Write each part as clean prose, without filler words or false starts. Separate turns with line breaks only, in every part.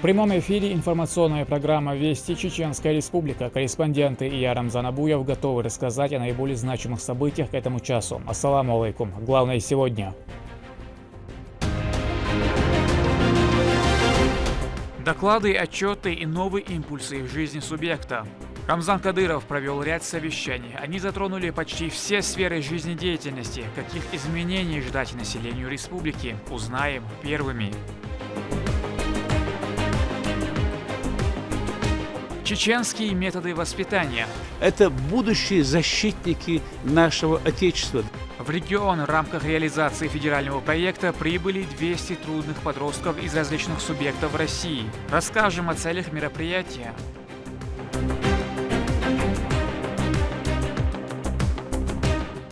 В прямом эфире информационная программа «Вести Чеченская Республика». Корреспонденты и я, Рамзан Абуев, готовы рассказать о наиболее значимых событиях к этому часу. Ассаламу алейкум. Главное сегодня. Доклады, отчеты и новые импульсы в жизни субъекта. Рамзан Кадыров провел ряд совещаний. Они затронули почти все сферы жизнедеятельности. Каких изменений ждать населению республики, узнаем первыми. Чеченские методы воспитания.
Это будущие защитники нашего Отечества.
В регион в рамках реализации федерального проекта прибыли 200 трудных подростков из различных субъектов России. Расскажем о целях мероприятия.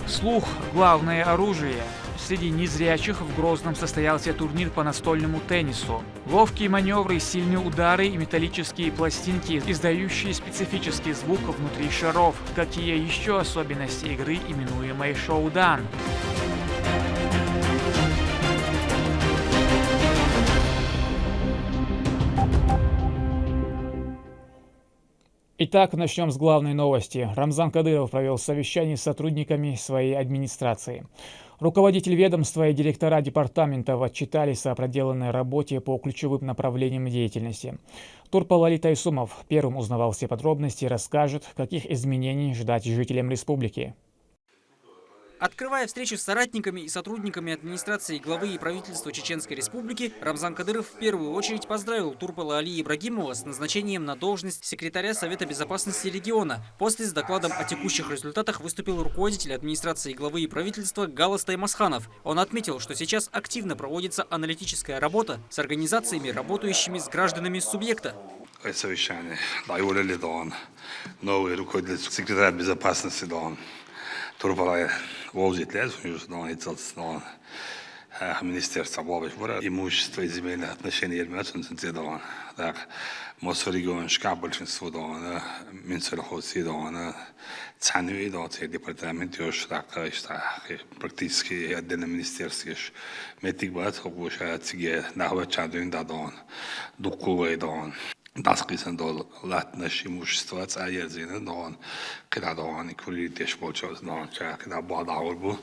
Слух – главное оружие. Среди незрячих в Грозном состоялся турнир по настольному теннису. Ловкие маневры, сильные удары и металлические пластинки, издающие специфический звук внутри шаров. Какие еще особенности игры, именуемой шоудан? Итак, начнем с главной новости. Рамзан Кадыров провел совещание с сотрудниками своей администрации. Руководитель ведомства и директора департаментов отчитались о проделанной работе по ключевым направлениям деятельности. Турпал Али Тайсумов первым узнавал все подробности и расскажет, каких изменений ждать жителям республики.
Открывая встречу с соратниками и сотрудниками администрации главы и правительства Чеченской Республики, Рамзан Кадыров в первую очередь поздравил Турпала Али Ибрагимова с назначением на должность секретаря Совета безопасности региона. После с докладом о текущих результатах выступил руководитель администрации главы и правительства Галас Таймасханов. Он отметил, что сейчас активно проводится аналитическая работа с организациями, работающими с гражданами субъекта.
Совещание. Новый руководитель секретаря безопасности Турпала Волжитлер, Министерство имущества и земельных отношений Мосрегион шкаф большинство Минсельхози Цануи департамент практически отдельно министерские метик бат обучается нахвачадуин дукувай Дасқисан дол латнаш имущество цаерзина дон когда дон куритеш болчоз дон когда бадаур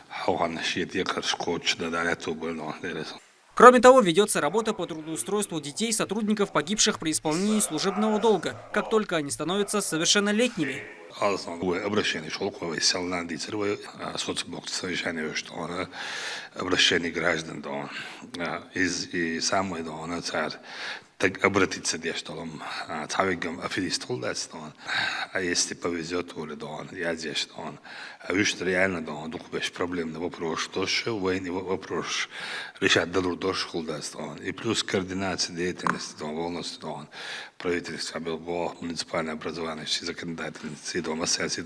хохан шиет якаршкоч дадаляту был дерес.
Кроме того, ведется работа по трудоустройству детей сотрудников, погибших при исполнении служебного долга, как только они становятся совершеннолетними.
Обращение шелковое селнанди цервы соцблок совещание что обращение граждан из и самое царь так обратиться дештолом цавигам аферистол дастон а если повезет я здесь а вы что реально дух без проблем на вопрос что же военный вопрос решать дадут до школы и плюс координация деятельности волности правительства было муниципальное образование законодательности ассоциации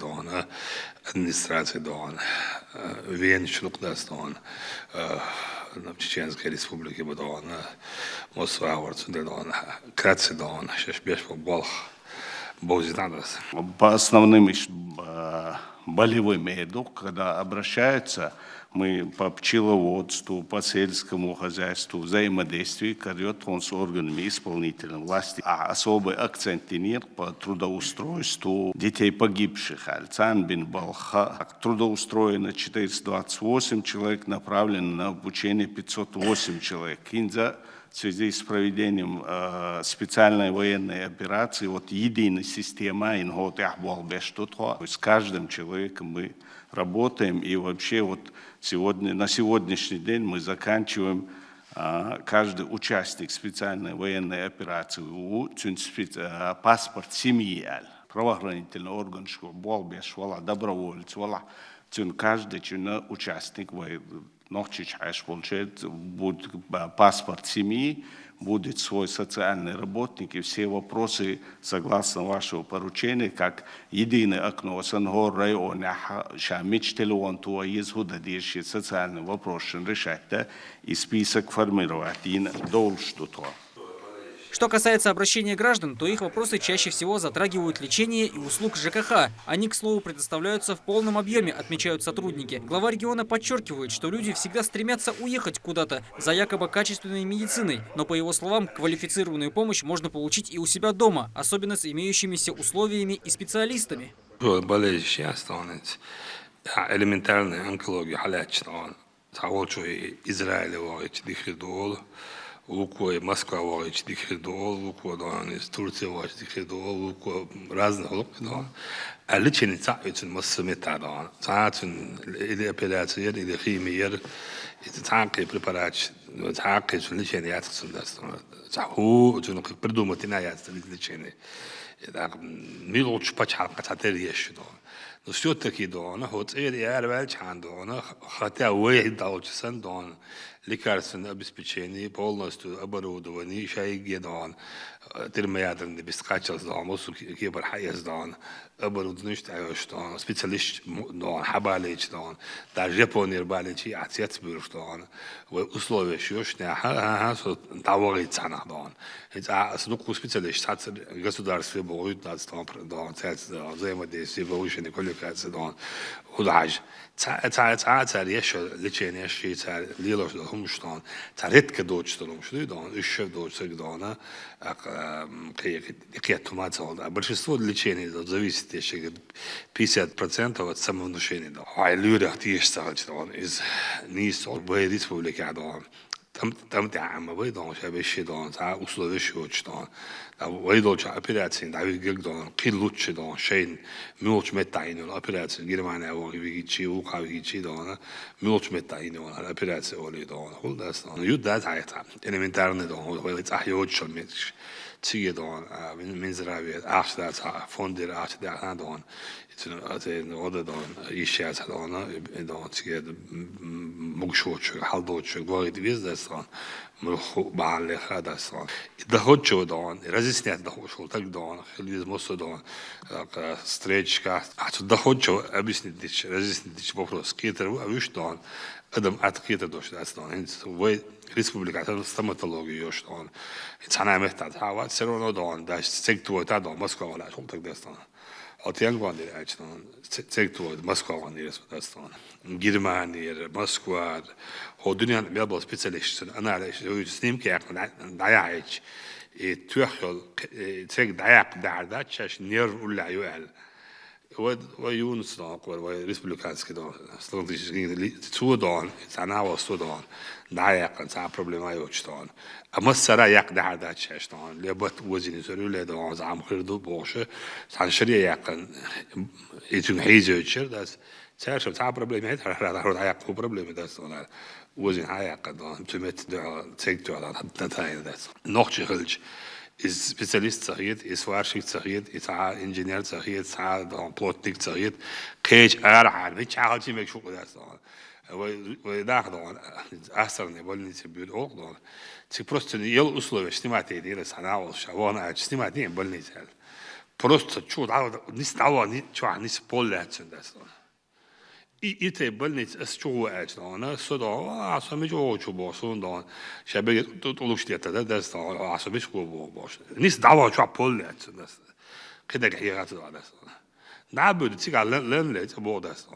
администрации венчур в Чеченской Республике было Мосваворцу кратце
По основным болевым еду, когда обращаются, мы по пчеловодству, по сельскому хозяйству, взаимодействию с органами исполнительной власти. А особый акцент по трудоустройству детей погибших. Альцан бин Балха. Трудоустроено 428 человек, направлено на обучение 508 человек. В связи с проведением специальной военной операции, единая система, с каждым человеком мы работаем, и вообще на сегодняшний день мы заканчиваем каждый участник специальной военной операции паспорт семьи. Правоохранительный орган, добровольец, каждый участник будет паспорт семьи, будет свой социальный работник, и все вопросы, согласно вашего поручения, как единое окно Сангор района, мечтелон то есть социальный вопрос решать, и список формировать, и должен то.
Что касается обращения граждан, то их вопросы чаще всего затрагивают лечение и услуг ЖКХ. Они, к слову, предоставляются в полном объеме, отмечают сотрудники. Глава региона подчеркивает, что люди всегда стремятся уехать куда-то за якобы качественной медициной. Но, по его словам, квалифицированную помощь можно получить и у себя дома, особенно с имеющимися условиями и специалистами.
Элементарная онкология, Израиль, Луко Москва вович дихидол, Луко из Турции вович дихидол, Луко разных лук, а лечение цаатун массамета, цаатун или операция, или химия, это цаатки препарат, цаатки лечение ятсундастон, цаату, ну как придумать на ятс лечение, это не лучше почать кататериешь, но все-таки дон, хоть и реально чандон, хотя вы должны дон. Лекарственное обеспечение, полностью оборудование, шайги дон, термоядерный бескачество дон, мусор киберхайз дон, оборудование дон, специалист дон, хабалич дон, даже Япония баличи, отец-бюр дон, условия шьёшня, товары цена дон. Это ну специалист, государство будет дон, взаимодействие, повышенная квалификация дон, удаж. تعال يشل لچيني شيء تعال ليلوش هم شلون تعريت كدوش تلوم شو دون إيش دوش تقدونه قيادة ما تصل большинство лечения зависит еще 50% от самовнушения هاي люди يشتغل شلون из نيس أو республики دون там تعمل بيدون شبه شيء دون تعال أصله شو شلون ويدول شو أبيراتين دعوي جلدون قلوش دون شيء ملوش متعين ولا أبيراتين جرمانة أو بيجي وقا بيجي دون ملوش متعين ولا أبيراتين ولا دون هو ده دون يود ده تعيطها أنا من دارنا دون هو يتأحيوت شو مش تيجي دون من زراعية عاش ده فوندر عاش ده دون إتن هذا دون يشيء دون تيجي مقشوش حلدوش قوي دبيز ده دون مرخو بعلى هذا دون دهوت شو دون رزيسنيات دهوت شو تك دون خليز مصر دون ستريتشكا عشان دهوت شو أبيسنديش رزيسنديش بفرس كيتر وأبيش دون أدم أتكيتر دوش ده دون هنس وي ريسبوبليكا ستماتولوجي يوش دون إتحنا مهتاد هوا سيرونو دون داش سيكتو تادون موسكو ولا شو تك ده دون أتيان دي أجنون سيكتو موسكو دي دون Германия, Москва, هو الدنيا بيبقى سبيشاليست أنا على شيء سنين كأقل دعايش تأخذ تيجي دعاق دعاء شاش نير ولا يوال ويونس ناقور وريسبلوكانس كده استراتيجي تودان تناول تودان دعاق تاع بروبلما يوشتان أما السرا يق دعاء شاشتان لبت وزين زرولة دان زعم خردو باشه عن شريعة يقن يتون حيزوجر داس تعرف تاع بروبلما هذا دعاق هو بروبلما داس ولا وزين حياة دان تمت تيجي على نتاين داس نوخش خلج is specialist صغير is وارشيك صغير is انجينير صغير is بلوتنيك صغير كيج أرعى مش عارف شيء مكشوف ده صار وداخل أحسن نبولني تبيل أوضل تبرست يل أصله اجتماعي دير سناول شوانا اجتماعي بولني تال برست شو دعوة نس دعوة شو نس بولة ده صار إيته بلنيت أسجوا أجنانا صدا عصامي جو باشون دان شبه طولش تيتا دست عصاميش جو باش نیست دعوا شو بول دست كده حقيقة دست نعبد تيجي لن لت بود دست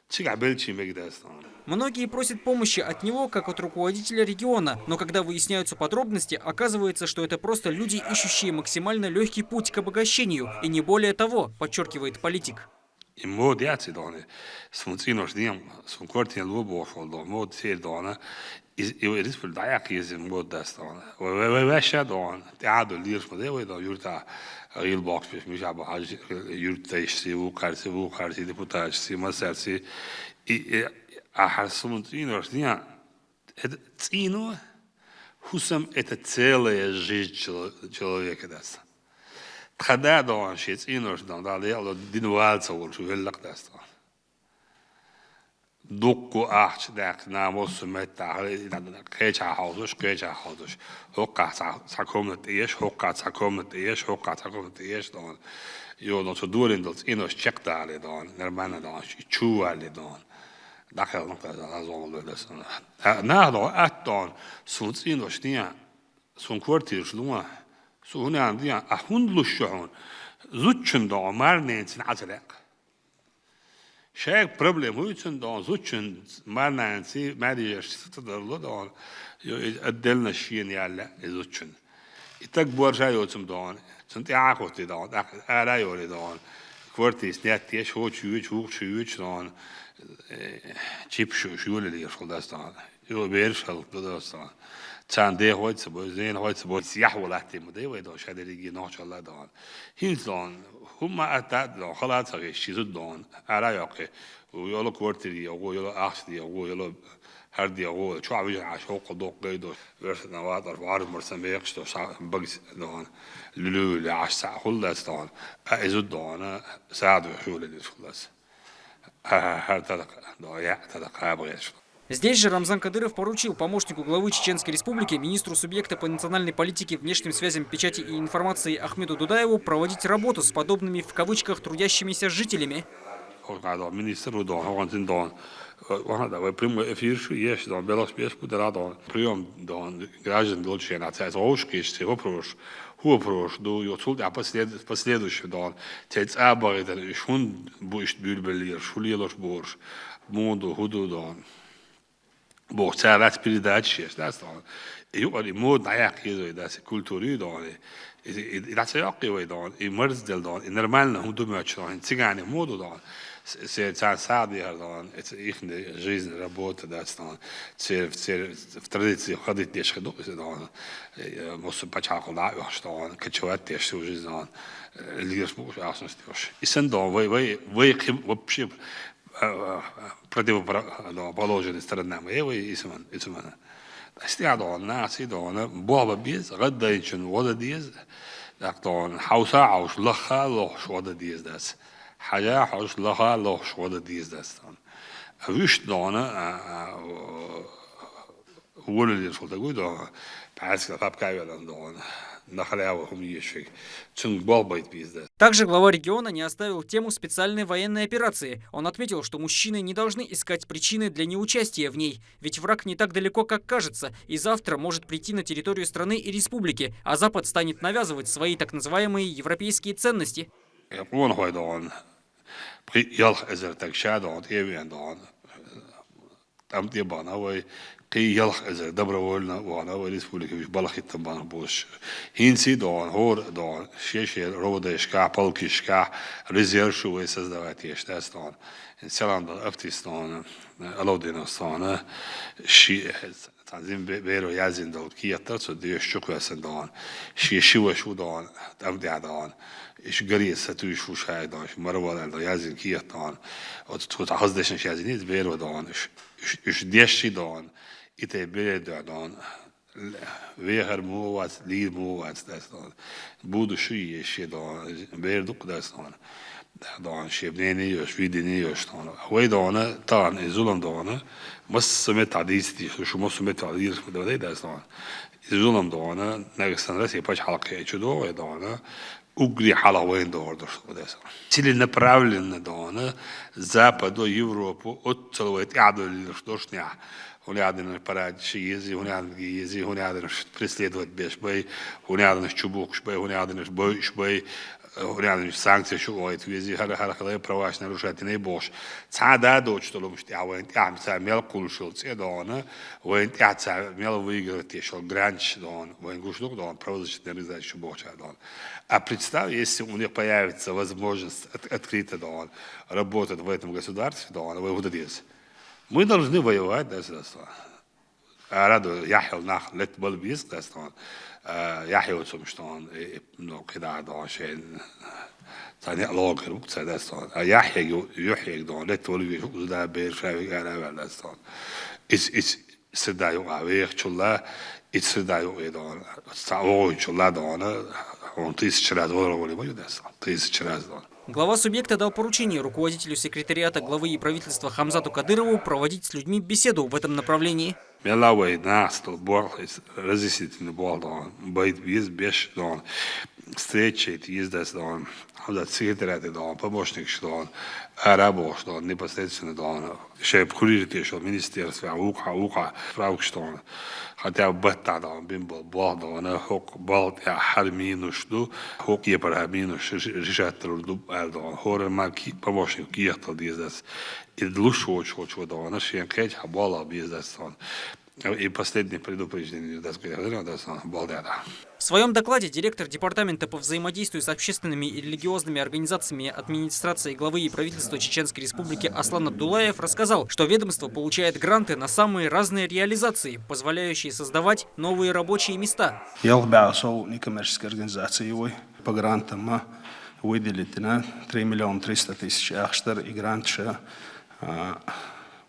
تيجي بلشي ميج دست
Многие просят помощи от него, как от руководителя региона, но когда выясняются подробности, оказывается, что это просто люди, ищущие максимально легкий путь к обогащению, и не более того, подчеркивает политик.
I mod jætti dane, som trinårs diem, som kvartien lovbårfold, mod ser dane, i rispel dajak is in mod des dane. Og væsja dane, det er det lirs med det, og da gjort det real box, mye jabba har gjort det si vokar, si deputat, si masser, si har som trinårs diem, trino, husam et целая жизнь человека даст. خداع دون شيء إنوش دون دالي الله دينوال صور شو هلق داستان دكو أحش داك ناموس مت كيش حاضش هقع ساكومنت هقع ساكومنت دون يو دون تدورين دون إنوش شق دالي دون نرمانا دون شو علي دون داخل نقطة دون داستان نهضو أتون سوت إنوش نيا son kvartir slunga så hon är det hundlushon zutchen då marnensin azalaq شاك problem هويتشن دون زوتشن مارنا انسي مادي تقدر دون ادلنا الشين يالا زوتشن يتكبر شاي يوتم دون سنت يعاقوتي دون الا يوري دون كورتيس نياتيش هو تشويش دون تشيب شو اللي يشغل دون يو بيرش هل دون تان ده هويت سبو زين هويت سبو سياح ولا احتمال ده ويدو شادي يجي نوش الله دون هينز دون هم أتاد لو خلاص هاي الشيء دون على ياقي ويلا كورتري أو يلا أحسدي أو يلا هردي أو شو عبيج عشوا قدوق قيدو ورث نوادر وعارف مرسم بيقش تو شع بجس دون لولو لعش ساعة خلاص دون أزود دون ساعد وحول اللي خلاص هر تدق ضايع تدق أبغيش.
Здесь же Рамзан Кадыров поручил помощнику главы Чеченской Республики, министру субъекта по национальной политике, внешним связям, печати и информации Ахмеду Дудаеву проводить работу с подобными в кавычках трудящимися жителями.
Богцарат передачи, да, стал. И он мод наяк изой, да, культуры, да, и да, сяки, да, и мерздел, да, и нормально, он думает, что он цыгане моду, да, все сады, да, это их жизнь, работа, да, стал. Все в традиции ходить дешь ходу, да, может почаку да, что он кочевать дешь всю жизнь, да, лишь бог ясности, и сын, да, вы вообще противоположные стороны моего и исмана. استعدون ناس يدون بابا بيز غدا يجن ودا ديز لكن حوسا عوش لخا لوش ودا ديز داس حاجة حوش لخا لوش ودا ديز داس وش دونا ولا اللي صوت أقول ده بعد كده كايو دون
Также глава региона не оставил тему специальной военной операции. Он отметил, что мужчины не должны искать причины для неучастия в ней, ведь враг не так далеко, как кажется, и завтра может прийти на территорию страны и республики, а Запад станет навязывать свои так называемые европейские ценности.
كي يلخ إذا دبرولنا وأنا وريسبوليك مش بلخ التبان بوش هينسي دون هور دون شيء رودا إشكا بالك إشكا ريزير شو يسز دواتيش داس دون إنسان دون أفتيس دون ألودينا دون شيء تنظيم بيرو يازين دون كي يترسو ديش شكو يسن دون شيء شو دون تبدع دون إيش قرية ستوش شو شاي دون مروة دون يازين كي دون وتحوز ديشن يازين بيرو دون إيش ديش دون إتى بيرد دون ويهر موات ليد موات دون بودو شيء شيء دون بيردو قداس دون شيء بنيني يوش فيديني يوش دون هو دون طبعا الظلم دون مس سمت عديستي شو مس سمت عديس بدأ داس دون الظلم دون ناقص نرسي باش حلقة يشدو دون угри халавен доордор дesa целенаправленно дона западу Европу отцеловать адолир штошня هنادن البراد شيء هنادن يزي هنادن преследовать بيش باي هنادن чубук باي هنادن بايش باي هنادن санкции شويت ويزي هر خلاص براواش нарушать не бош цада дочтолу مش تعوين تعمل تعمل كل شيء تدونه وين تعمل выиграть еще гранч дон وين гушлук дон проводить реализацию шубоч дон а представь если у них появится возможность открыто дон работать в этом государстве дон вы вот здесь мы должны воевать да أرادوا يحيوا ناخ لت بالبيس دستان يحيوا سمشتان إنه كده دان شيء ثاني علاقة وقت دستان يحيي دان لت بالبيس وده بيرشاوي على دستان إس سدايو عويق شلا إس سدايو إدان تعوي شلا دان он тысячи раз воровали мою дестан тысячи раз дан.
Глава субъекта дал поручение руководителю секретариата главы и правительства Хамзату Кадырову проводить с людьми беседу в этом направлении.
Мелавый нас тут был разъяснительный был, да, будет без беш, да, встречи, ездить, да, Hamzat секретаря дон, помощник что арабо что непосредственно дон, шеф курирте что министерство ука фраук что хотя бата дон бимбл бладо на хок балт я хармину что хок я парамину решат труд дон хор маки помощник киятал диздас и лучше что дон наш я кэч хабала биздас он. И последнее предупреждение, да, балдята.
В своем докладе директор Департамента по взаимодействию с общественными и религиозными организациями администрации главы и правительства Чеченской Республики Аслан Абдуллаев рассказал, что ведомство получает гранты на самые разные реализации, позволяющие создавать новые рабочие места.
Некоммерческой организации по грантам выделено 3 300 000 ахштар и грант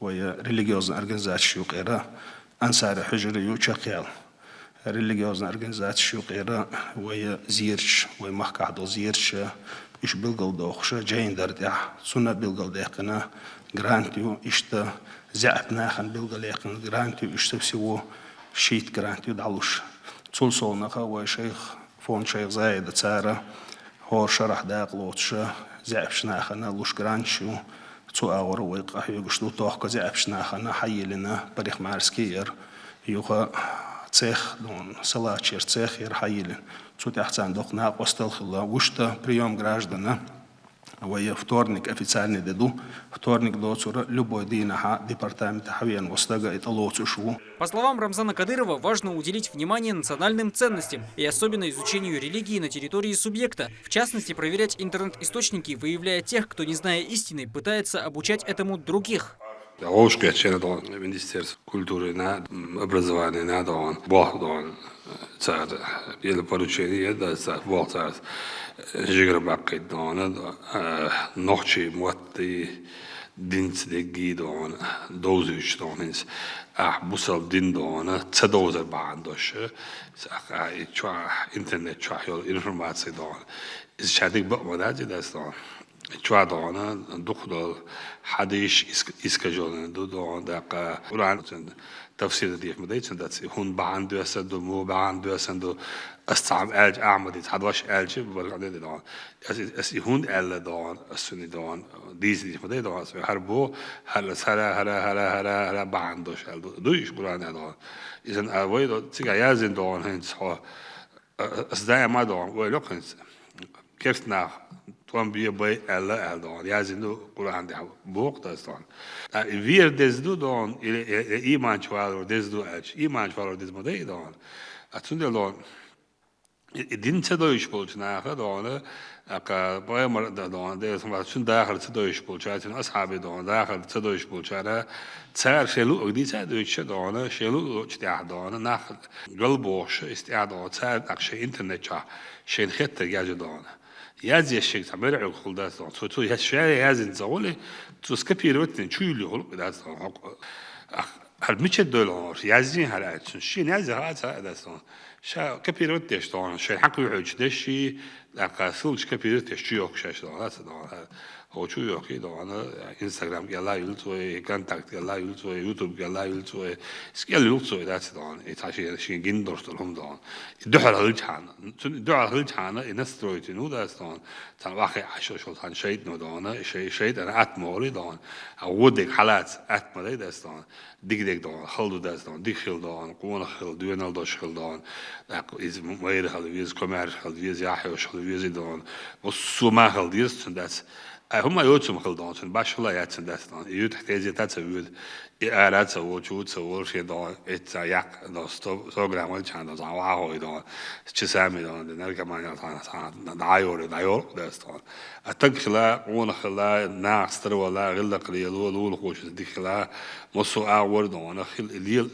религиозная организация Ансар Хижрию Чакел. Религиозная организация Шукера, ويا زيرش ويا محكادو زيرش إيش بالقلدوخش جاين دردع سنة بالقلدقنا جرانتيو إشتا زعبنا خن بالقلدقنا جرانتيو إشتا بسيو شيت جرانتيو دعوش تصل صونك وشيخ فون شيخ زايد تسارة هور شرح داق لوتش زعبشنا خنا لوش جرانتيو تو أور ويقح يقشلو توخ زعبشنا خنا حي لنا بريخ مارسكير يوخا цех, салачер, цех, ирхаилин. Суть ахцан дохна, осталхила, ушта прием граждан. Вторник официальный деду, вторник доцура, любой дина департамента хавиан востага это лоцушу.
По словам Рамзана Кадырова, важно уделить внимание национальным ценностям и особенно изучению религии на территории субъекта. В частности, проверять интернет-источники, выявляя тех, кто, не зная истины, пытается обучать этому других.
Ошка ченадон Министерство культуры на образование надон бахдон цар или поручение да цар цар жиграбак дон ночи муатти динцде гидон дозуч донис бусал дин дон цадозер бандош интернет чахил информация дон из чатик бакмадаji дастон چوادانا دخول حدیش اسکجون دو دقیقه قرآن تفسیر دیگه می‌دهید چند دستی هون باند دوست مو باند دوست استعم الج عمدی حداش الج برگرده دان اسی هون ال دان اسونی دان دیز دیگه می‌دهید دان هر بو هر باندش ال دویش قرآن دان ایشان اولی دو تیگه یازین دان هنچ ها ازدای ما دان ولی کنس کیف نه توان بیا بای ال دان یازیندو قرآن ده بوق دستان ویر دزدو دان ایمان چوالو دزدو اچ ایمان چوالو دزمو ده دان اتون دان دین چه دویش بولچ نه دانه اکا بای مر دان ده اسم چون داخل چه دویش بولچ چون اصحاب دان داخل چه دویش بولچ نه چهار شلو اگدی چه دویش دانه شلو چه دانه نه قلبوش استعداد چهار اکش اینترنت چه شین خطر گاج دانه يازي الشيء تعمل على الخلدات تو هالشيء يازن زولي تو سكبيروتن شو اللي هو ده هل مش $1 يازين هلا شيء يازي هذا شا كبيروت يشتون شيء حكوا يحوج ده شيء لقى سولش كبيروت يشتي يوكش هذا هو شو يوكي ده أنا إنستغرام يلا يلتوي كونتاكت يلا يلتوي يوتيوب يلا يلتوي سكيل يلتوي ده يتعشي شيء جندرت لهم ده الدحر هالجحنا الدحر هالجحنا الناس نو ده تان واقع عشرة شو تان شيء نو ده شيء أنا أتموري ده أودك حالات أتموري ده ديك ده خلدو ده ديك خل ده قونا خل دوينال دوش خل ده إز ماير خل ويز كمار خل ويز ياحيوش خل ويز ده وسوما خل ديرست ده هم يوتشم خلدانشون باش الله ياتشن دستان يوت تحتاج تاتسود إعارات سووا شو تسووا شيء دان إتسايق دان سوغرام ولا كان دان زعواه دان تشسامي دان نرجع ما يطان دايور دستان أتقخلا قون خلا ناس ترى ولا غلا قليل ولا خوش دخلا مصو أور دان خل الليل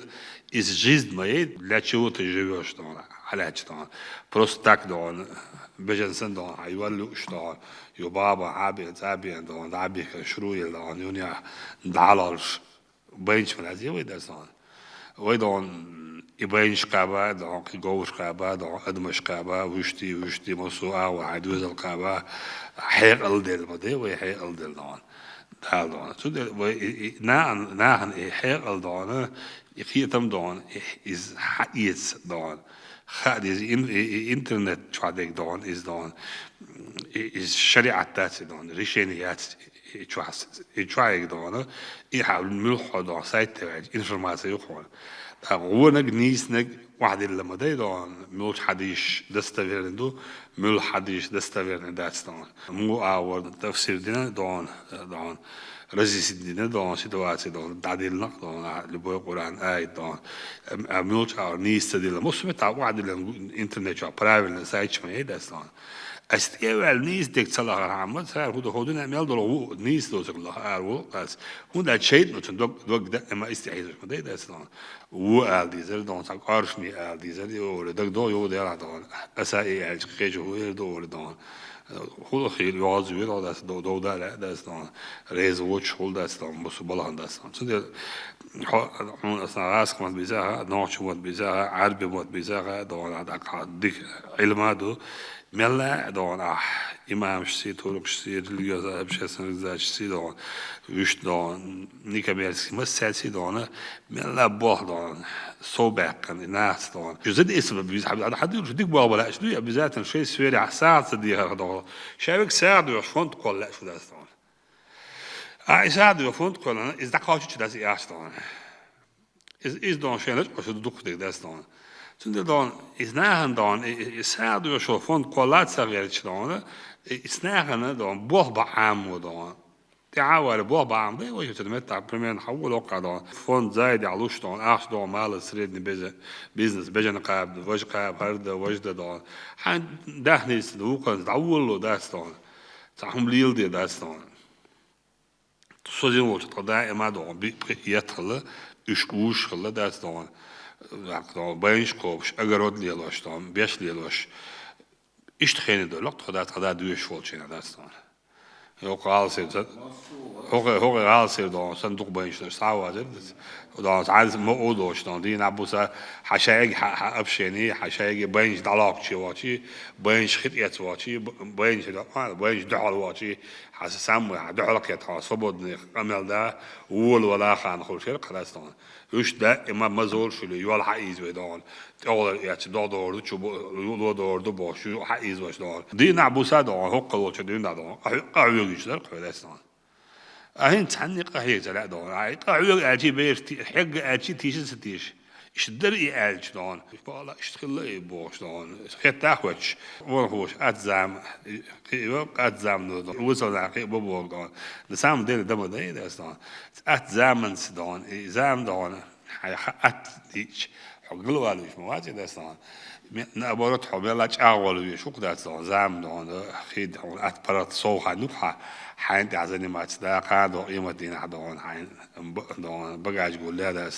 إز جزد ما يد لا شو تجيبش دان على دان بروستاك دان بجنسن دان عيولوش دان يو بابا عابي دان عابي شروي دان يونيا دعالش بينش من هذه ويدرسان ويدان يبينش قابا دان كجوش قابا دان أدمش قابا وشتي مسوعة وعدوز القابا حيق الدل بدي ويحيق الدل دان دان سود ناهن حيق الدان يخيتم دان إز حقيقة دان is internet شعدك دون is دون is شريعة تاتي دون ريشينيات يشوعك دون يحاول ملحو دون سايت تبعي إنفورماسيون يخون هو نجنيس واحد اللي لما ده دون ملوش حديش دستفيرندو ملوش حديش دستفيرند داتس دون مو أول تفسير دينا دون رزيس دينا دون سيتواتي دون تعديلنا دون اللي بيقول قرآن آية دون ملوش أو نيس تديلا مسمى واحد اللي إنترنت شو برايفل سايت شو هي داتس دون استيوال نيس ديك تصلح العمل صار هو نعمل دلو نيس دوز الله أرو بس هو ده شيء نتون دوق ده ما استعيذ ما ده أصلا هو قال ديزل دون ساق أرش مي قال ديزل يقول ده دو يقول ده دون أسائي عج خيج هو يدور دون هو خير يواز يقول ده دو ده لا ده دون ريز واتش هول ده دون بس بالله ده دون سو هم أصلا راس كمان بيزاها نوش كمان بيزاها عربي كمان بيزاها دون هذا ديك علماته ملا دون إمام شسي تورك شسي رليوزا بشسن رزاج شسي دون وش دون نيكابيرسي مساتي دون ملا بوه دون صوبك كان الناس دون جزد اسم بيزحب هذا حد يقول ديك بوه ولا شو يا بذات شيء سويري عساعد صديها دون شابك ساعد وفونت كل لا شو ده دون ساعد وفونت كل أنا إذا قاعد شو ده إيش دون إز دون شيء ليش بس دوك ده دون Toen dan is nagen dan is saadu zo van kwalaatsa werkt dan is nagen dan bohba am dan تعاور بوه عم ده وجه تمتع بريمين حول وقع ده فون زايد علوش ده اخش ده مال سريدني بيزنس بجن قاب وجه قاب هرد وجه ده حن دهني سلوك دعول له ده ستون تاهم ليل دي ده ستون سوزين وقت دائما ده بيتخلى اشكوش خلى ده ستون بايش كوبش أجرود ليلوش تام بيش ليلوش إشتخيني دولق خدا دوش فولشين داستان هو قال سير هو قال سير دون صندوق بايش ساوا زد دون عايز مقودوش دون دين عبوسا حشايج أبشيني حشايج بايش دلاق شيء واشي بايش خطيات واشي بايش دعال واشي حسام دعالك يتها صبودني عمل ده ولا خان خل شيء خلاص وش ده إما مزور شو اللي يوال حقيز ويدان أول يعني دور شو دور باشو حقيز وش دار دين عبوسا دار هو قوة دين دار قعوج دار خلاص أهين تعني قهية لا دار قعوج أجي بير حق أجي تيش إيش دري أجي دار فلا إشتغل إيه باش دار خير تأخوش ورهوش أتزام نود وصل عقيق بابو دار نسام دم ده دار أتزامن سدان زام دار أتيش حقلوا على وش مواجه دار نبارت حبيلش أول وش وقت دار زام دار خيد دار أتبرت صوخ نوحة حين تعزني ما تصدق قاعد قيمة دين عدوان حين دار بقى أقول لا دار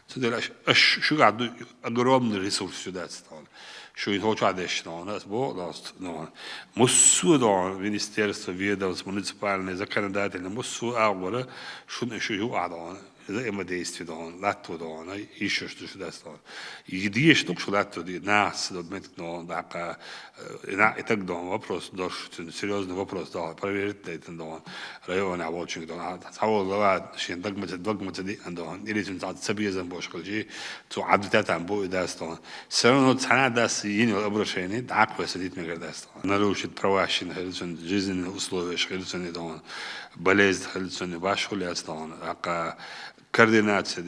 تدري شو قاعد أقرب من الريسورس شو دار شو يتوقع عادش ناس بو لاست مسو دار مينستيرس فيداوس مونيسيبال إذا كان ده اللي مسو أول شو هو عدوان إذا إما ديست دار لا تودان إيشش شو دار يديش نوك شو لا تودي ناس دمت نو دقة إتقدم وبروس داش سيريوز وبروس دار بريفيرت دار رأيونا عوضشين دار تصور لواحد شين دقمة دي عندهم اللي تنتظر سبيه زين باش كل تو عبدتها عن بو داستان سرنا تحنا داس يني الأبرشيني دعك وسديت من غير داستان نروش الترواشين هلسون جزء الأصلوش هلسون دون بلز هلسون باش كل داستان أقا координация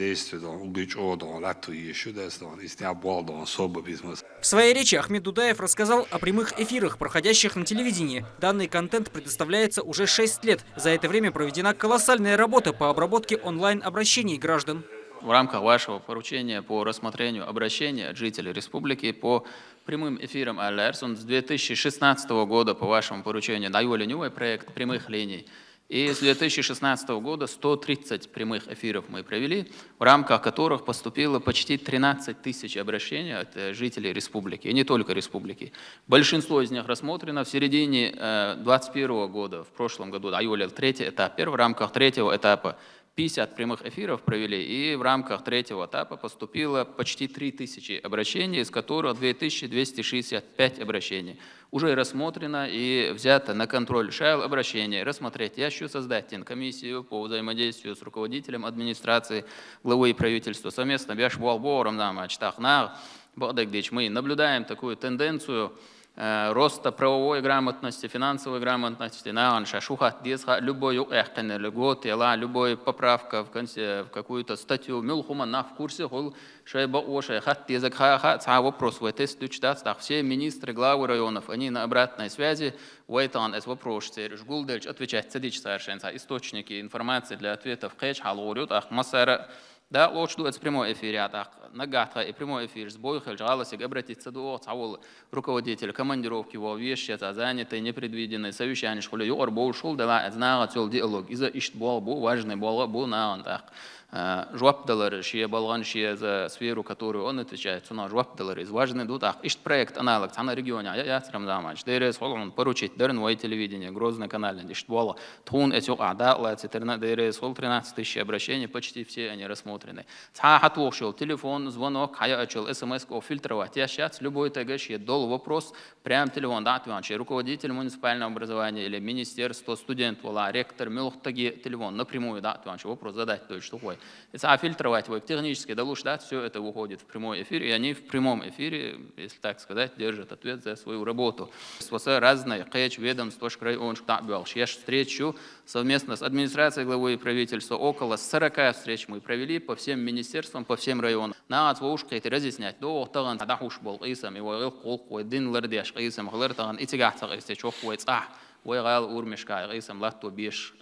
убить одного лату еще дастан истябалдан особо бизнес.
В своей речи Ахмед Дудаев рассказал о прямых эфирах, проходящих на телевидении. Данный контент предоставляется уже 6 лет. За это время проведена колоссальная работа по обработке онлайн-обращений граждан.
В рамках вашего поручения по рассмотрению обращений от жителей республики по прямым эфирам АЛРС, с 2016 года по вашему поручению наивали новый проект прямых линий. И с 2016 года 130 прямых эфиров мы провели, в рамках которых поступило почти 13 тысяч обращений от жителей республики, и не только республики. Большинство из них рассмотрено в середине 2021 года, в прошлом году, наивали третий этап. В рамках третьего этапа 50 прямых эфиров провели, и в рамках третьего этапа поступило почти 3000 обращений, из которых 2265 обращений уже рассмотрено и взято на контроль шайл обращения, рассмотреть. Я хочу создать комиссию по взаимодействию с руководителем администрации, главой правительства совместно. Багдагдич, мы наблюдаем такую тенденцию роста правовой грамотности, финансовой грамотности, любой поправка в какую-то статью, в курсе, вопрос, все министры, главы районов, они на обратной связи, отвечать, источники информации для ответов, да, лучше дует в прямой эфире, нагатка и прямой эфир, сбой, жалосик, обратиться до руководителя командировки, вещи, занятые, непредвиденные, совещания, школе, юрбол, шул, да, знала цел диалог, из-за ищет важный был на антах. Жвап доллары, шия болган, шия за сферу, которую он отвечает, цена жвап доллары, важный дутах, ищет проект аналог, на регионе, я срам замач, дерез, он поручить, дерновое телевидение, грозный канал, ищет бола, тун, эти ада, дерез, 13 тысяч обращений, почти все они рассмотрены. Хатвошил, телефон, звонок, хаячил, смс, фильтровать, я сейчас любой тагаш, я дол вопрос, прям телефон, да, руководитель муниципального образования или министерство, студент, ректор, мелхтаги, телефон, напрямую, да, вопрос задать, то есть что такое. Если фильтровать его технически, да, все это уходит в прямой эфир, и они в прямом эфире, если так сказать, держат ответ за свою работу. Разные ведомства, я встречу совместно с администрацией главы правительства, около 40 встреч мы провели по всем министерствам, по всем районам. На отвушке это разъяснять. До того, когда уж был Исам, его колку, один лардеш, Исам, глартан, и тягаться, если чохует, войгал урмешка, Исам, лату биш,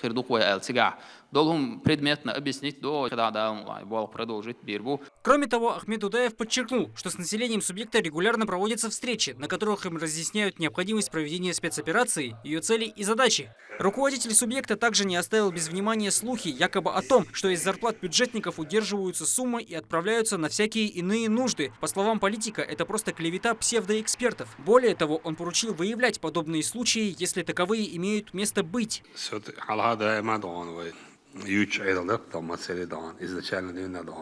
хирдукой, тяга. Должен предметно объяснить, когда продолжить бирбу.
Кроме того, Ахмед Удаев подчеркнул, что с населением субъекта регулярно проводятся встречи, на которых им разъясняют необходимость проведения спецоперации, ее цели и задачи. Руководитель субъекта также не оставил без внимания слухи якобы о том, что из зарплат бюджетников удерживаются суммы и отправляются на всякие иные нужды. По словам политика, это просто клевета псевдоэкспертов. Более того, он поручил выявлять подобные случаи, если таковые имеют место быть.
Изначально не надо,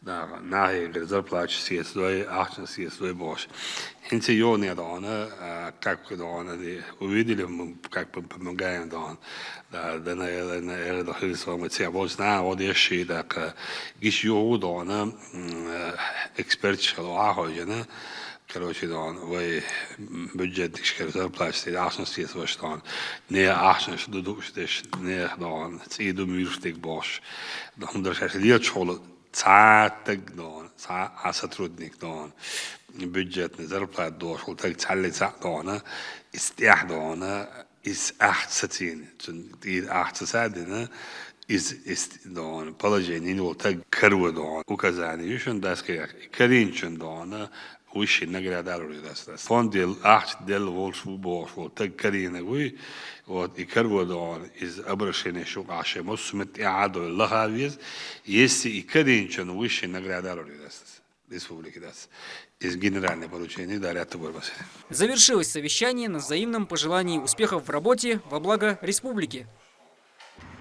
на зарплате съесть, съесть больше. Интегрирование как увидели, как помогаем, да, наверное, мы все больше вот еще так, еще эксперт школа, короче, вы бюджет зарплаты, съесть ваш не что душишь, не цеду мюрстик бош, даже лет школа. сотрудник бюджетный зарплат дошел, так цали из 8 из положение так корву указание еще das коринчен высший наградали фонд дел волшебство так корина вы вот и корву из обращения шукаши мусмет иаду лахавиз если и коринчен высший наградали республики из генерального поручения дарят борьбасы.
Завершилось совещание на взаимном пожелании успехов в работе во благо республики.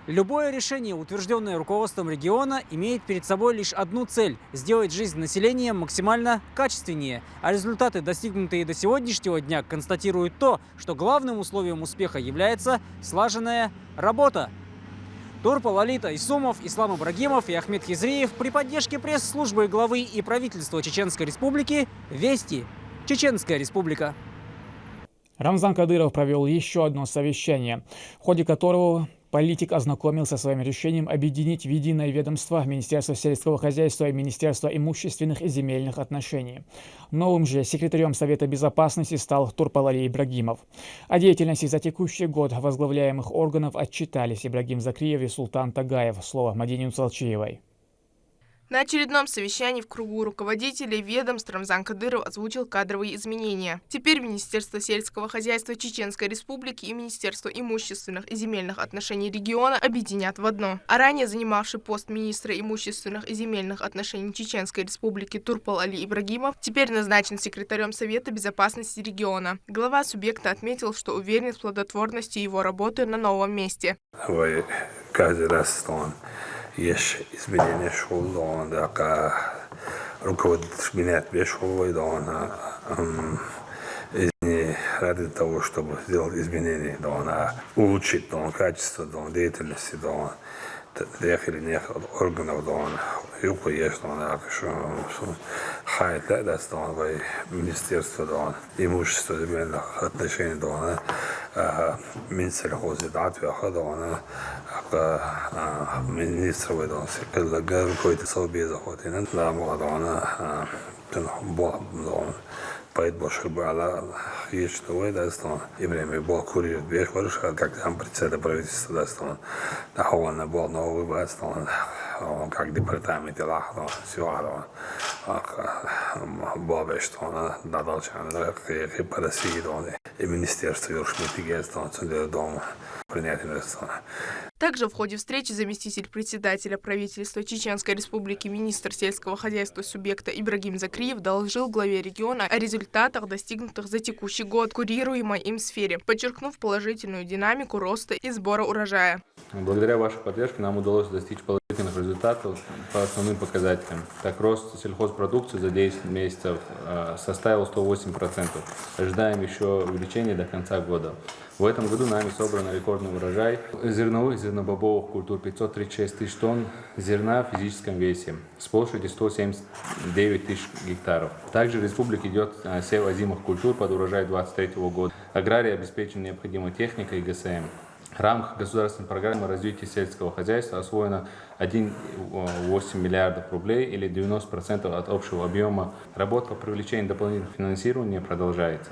Любое решение, утвержденное руководством региона, имеет перед собой лишь одну цель – сделать жизнь населения максимально качественнее. А результаты, достигнутые до сегодняшнего дня, констатируют то, что главным условием успеха является слаженная работа. Турпал Алита Исумов, Ислам Ибрагимов и Ахмед Хизриев при поддержке пресс-службы главы и правительства Чеченской Республики «Вести. Чеченская Республика».
Рамзан Кадыров провел еще одно совещание, в ходе которого политик ознакомился со своим решением объединить в единое ведомство Министерство сельского хозяйства и Министерство имущественных и земельных отношений. Новым же секретарем Совета Безопасности стал Турпал Али Ибрагимов. О деятельности за текущий год возглавляемых органов отчитались Ибрагим Закриев и Султан Тагаев. Слово Мадине Уцалчиевой.
На очередном совещании в кругу руководителей ведомств Рамзан Кадыров озвучил кадровые изменения. Теперь Министерство сельского хозяйства Чеченской Республики и Министерство имущественных и земельных отношений региона объединят в одно. А ранее занимавший пост министра имущественных и земельных отношений Чеченской Республики Турпал Али Ибрагимов теперь назначен секретарем Совета безопасности региона. Глава субъекта отметил, что уверен в плодотворности его работы на новом месте.
Каждый раз есть изменения школы, руководитель меняет школу, ради того, чтобы сделать изменения, улучшить качество деятельности, داخل органов дон юко есть он что хайт да стон в министерство дон имущество земельных отношений дон Минсельхоз дон министр дон секретарь какой-то совбеза хотин да дон дон поэт больше было есть что да стон и время был курьер без хорошо как там председатель правительства да стон да он был новый бастон как департамент дела все было что надо чан по России и министерство юршмитигестон дома принятие.
Также в ходе встречи заместитель председателя правительства Чеченской Республики, министр сельского хозяйства субъекта Ибрагим Закриев доложил главе региона о результатах, достигнутых за текущий год в курируемой им сфере, подчеркнув положительную динамику роста и сбора урожая.
Благодаря вашей поддержке нам удалось достичь положительных результатов по основным показателям. Так, рост сельхозпродукции за 10 месяцев составил 108%. Ожидаем еще увеличения до конца года. В этом году нами собран рекордный урожай зерновых, зернобобовых культур 536 тысяч тонн зерна в физическом весе с площадью 179 тысяч гектаров. Также в республике идет сев озимых культур под урожай 2023 года. Аграрии обеспечена необходимой техникой и ГСМ. В рамках государственной программы развития сельского хозяйства освоено 1,8 миллиардов рублей или 90% от общего объема работ по привлечению дополнительного финансирования продолжается.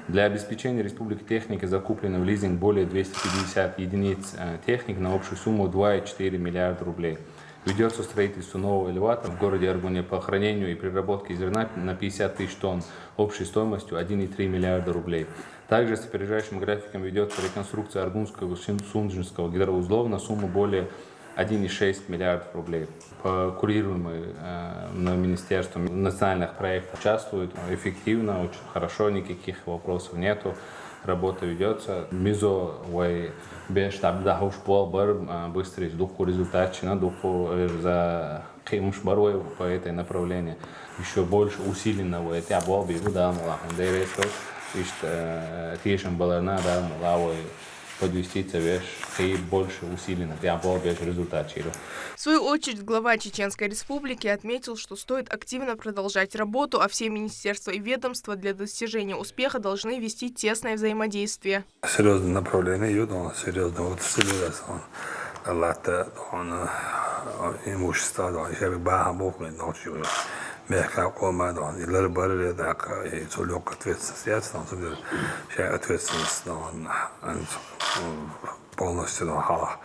Для обеспечения республики техники закуплено в лизинг более 250 единиц техник на общую сумму 2,4 миллиарда рублей. Ведется строительство нового элеватора в городе Аргуне по хранению и переработке зерна на 50 тысяч тонн общей стоимостью 1,3 миллиарда рублей. Также с опережающим графиком ведется реконструкция Аргунского и Сунжинского гидроузлов на сумму более 1,6 миллиардов рублей. По курируемым министерством национальных проектов участвуют эффективно, очень хорошо, никаких вопросов нету. Работа ведется. Мизо беш табдахуш бар быстрый духу результатчина духу за кемуш барой по этой направлению еще больше усиленного это был бы да мала директор ишь тишем баларна да мала подвести веш и больше усиленно я был без результата.
В свою очередь глава Чеченской Республики отметил, что стоит активно продолжать работу, а все министерства и ведомства для достижения успеха должны вести тесное взаимодействие.
Серьезное направление идет, серьезно вот стабилизация. Лата имущество, еще бы бахамухли ночью. Мягко команда, и для барри так и целёк ответственность, ответственность полностью на хала,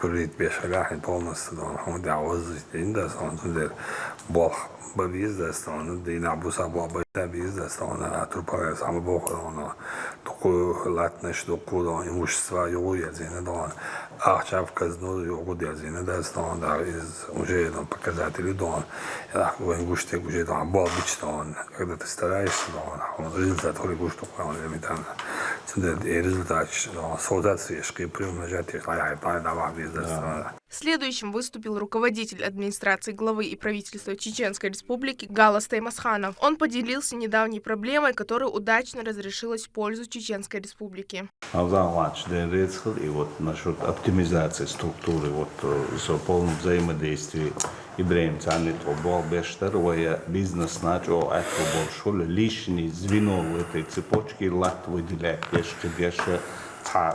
курить без шагах полностью он дауз индас он туда бог бавизда стон дина бусаба бавизда стон атрупа сам бог он такой латнеш такой имущество его язык да ахчав казну его язык да стон да из уже там показатели да в густе уже там был бичтон когда ты стараешься да он результат который густо он элементарно туда результат создаться приумножать их
Следующим выступил руководитель администрации главы и правительства Чеченской Республики Галас Таймасханов. Он поделился недавней проблемой, которая удачно разрешилась в пользу Чеченской Республики.
И вот насчет оптимизации структуры, вот с полным взаимодействием Ибрагим Цанит был бештер, бизнес начал это большое лишнее звено в этой цепочке, лат выделять еще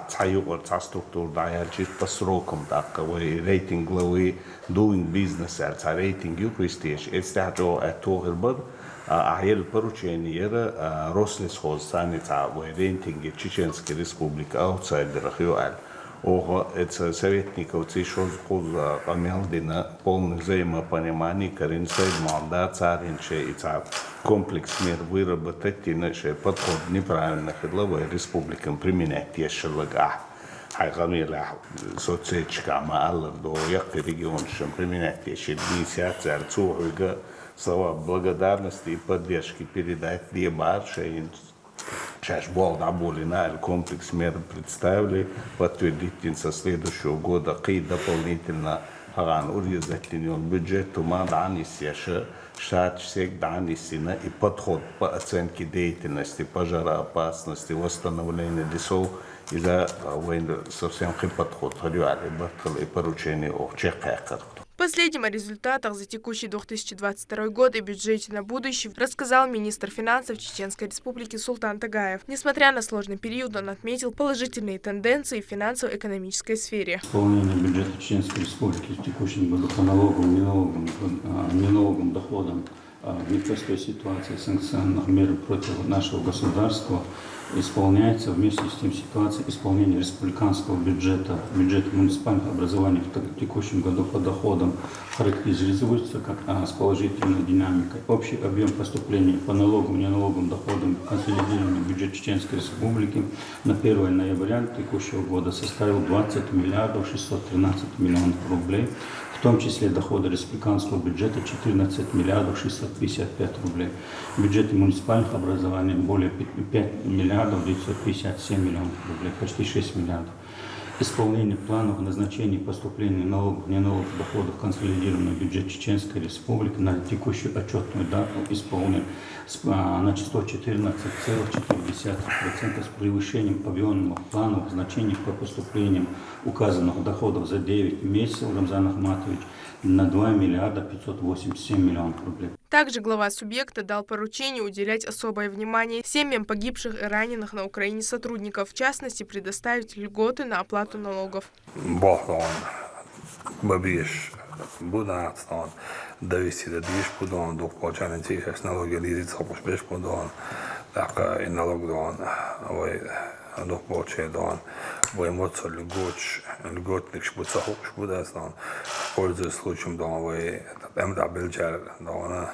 цаюр структур даяджит по срокам так рейтинг главы doing business рейтинг юристиш это это Ахел поручение Рослесхоз санита рейтинг Чеченской Республики аутсайдерах ЮАЛ. Ого, это советников цишоз куза Амелдина полных взаимопониманий, коренцей мандат царинче и комплекс мер выработать иначе подход неправильных главы республикам применять еще лага. Хайгамила соцсетчика мааллар до якты регион чем применять еще инициация цуга слова благодарности и поддержки передать Лебарше. Сейчас был на комплекс мер представили, подтвердить со следующего года и дополнительно паран урезательный бюджет тума данис яша штат всех данисина и подход по оценке деятельности пожароопасности, восстановления лесов из-за войны совсем подход ходили и поручение о чеках.
Последним о результатах за текущий 2022 год и бюджете на будущее рассказал министр финансов Чеченской Республики Султан Тагаев. Несмотря на сложный период, он отметил положительные тенденции в финансово-экономической сфере.
Исполнение бюджета Чеченской Республики в текущем году по налогам, неналоговым доходам в непростой ситуации санкционных мер против нашего государства исполняется вместе с тем ситуация исполнения республиканского бюджета муниципальных образований в текущем году по доходам характеризуется как с положительной динамикой. Общий объем поступлений по налогам и неналоговым доходам в консолидированный бюджет Чеченской Республики на 1 ноября текущего года составил 20 миллиардов 613 миллионов рублей, в том числе доходы республиканского бюджета 14 миллиардов 655 рублей. Бюджеты муниципальных образований более 5 миллиардов 957 миллионов рублей, почти 6 миллиардов. Исполнение планов назначений поступлений налогов и неналоговых доходов в консолидированный бюджет Чеченской Республики на текущую отчетную дату исполнен на 114,4% с превышением объемных планов значений по поступлениям указанных доходов за 9 месяцев Рамзан Ахматович на 2 миллиарда 587 миллионов рублей.
Также глава субъекта дал поручение уделять особое внимание семьям погибших и раненых на Украине сотрудников, в частности, предоставить льготы на оплату налогов.
Довести до движ подон, до получания тех налоги лизица пошпеш подон, так и налог дон, до получения дон, эмоции льготник шпуцах шпудас дон, пользуясь случаем дон, эмда бельчар дон,